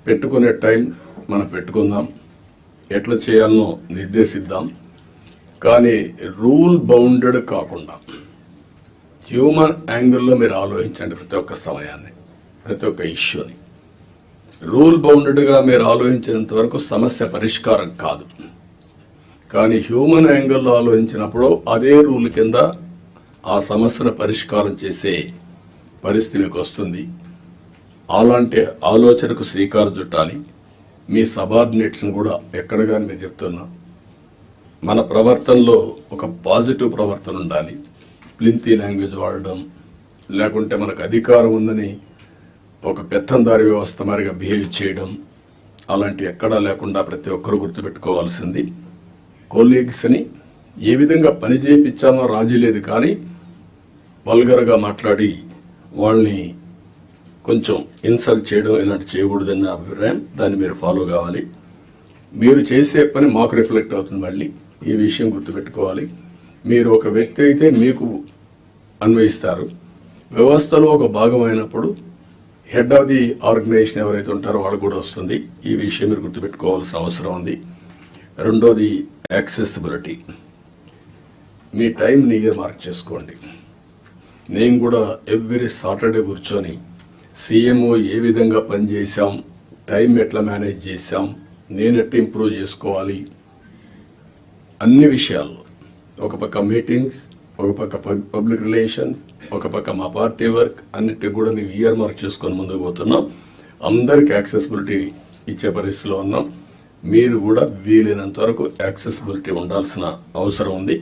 పెట్టుకునే టైం మనం పెట్టుకుందాం, ఎట్లా చేయాలనో నిర్దేశిద్దాం. కానీ రూల్ బౌండెడ్ కాకుండా హ్యూమన్ యాంగిల్లో మీరు ఆలోచించండి. ప్రతి ఒక్క సమయాన్ని, ప్రతి ఒక్క ఇష్యూని రూల్ బౌండెడ్గా మీరు ఆలోచించేంత వరకు సమస్య పరిష్కారం కాదు. కానీ హ్యూమన్ యాంగిల్లో ఆలోచించినప్పుడు అదే రూల్ కింద ఆ సమస్యను పరిష్కారం చేసే పరిస్థితి మీకు వస్తుంది. అలాంటి ఆలోచనకు శ్రీకారం చుట్టాలి. మీ సబార్డినేట్స్ని కూడా ఎక్కడ కానీ మీరు చెప్తున్నా, మన ప్రవర్తనలో ఒక పాజిటివ్ ప్రవర్తన ఉండాలి. ప్లింతీ లాంగ్వేజ్ వాడడం, లేకుంటే మనకు అధికారం ఉందని ఒక పెత్తందారి వ్యవస్థ మారిగా బిహేవ్ చేయడం, అలాంటి ఎక్కడా లేకుండా ప్రతి ఒక్కరూ గుర్తుపెట్టుకోవాల్సింది. కొలీగ్స్ని ఏ విధంగా పని చేయించాలో రాజీ లేదు, కానీ వల్గర్గా మాట్లాడి వాళ్ళని కొంచెం ఇన్సల్ట్ చేయడం ఇలాంటి చేయకూడదన్న అభిప్రాయం. దాన్ని మీరు ఫాలో కావాలి. మీరు చేసే పని మాకు రిఫ్లెక్ట్ అవుతుంది. మళ్ళీ ఈ విషయం గుర్తుపెట్టుకోవాలి. మీరు ఒక వ్యక్తి అయితే మీకు అన్వయిస్తారు. వ్యవస్థలో ఒక భాగమైనప్పుడు హెడ్ ఆఫ్ ది ఆర్గనైజేషన్ ఎవరైతే ఉంటారో వాళ్ళకు కూడా వస్తుంది. ఈ విషయం మీరు గుర్తుపెట్టుకోవాల్సిన అవసరం ఉంది. రెండోది యాక్సెసిబిలిటీ. మీ టైంని మార్క్ చేసుకోండి. నేను కూడా ఎవ్రీ సాటర్డే కూర్చొని సీఎంఓ ఏ విధంగా పనిచేశాం, టైం ఎట్లా మేనేజ్ చేశాం, నేను ఎట్లా ఇంప్రూవ్ చేసుకోవాలి, అన్ని విషయాల్లో ఒక పక్క మీటింగ్స్, ఒక పక్క పబ్లిక్ రిలేషన్స్, ఒక పక్క మా పార్టీ వర్క్, అన్నిటికి కూడా మేము ఇయర్ మార్క్ చేసుకొని ముందుకు పోతున్నాం. అందరికి యాక్సెసిబిలిటీ ఇచ్చే పరిస్థితిలో ఉన్నాం. మీరు కూడా వీలైనంత వరకు యాక్సెసిబిలిటీ ఉండాల్సిన అవసరం ఉంది.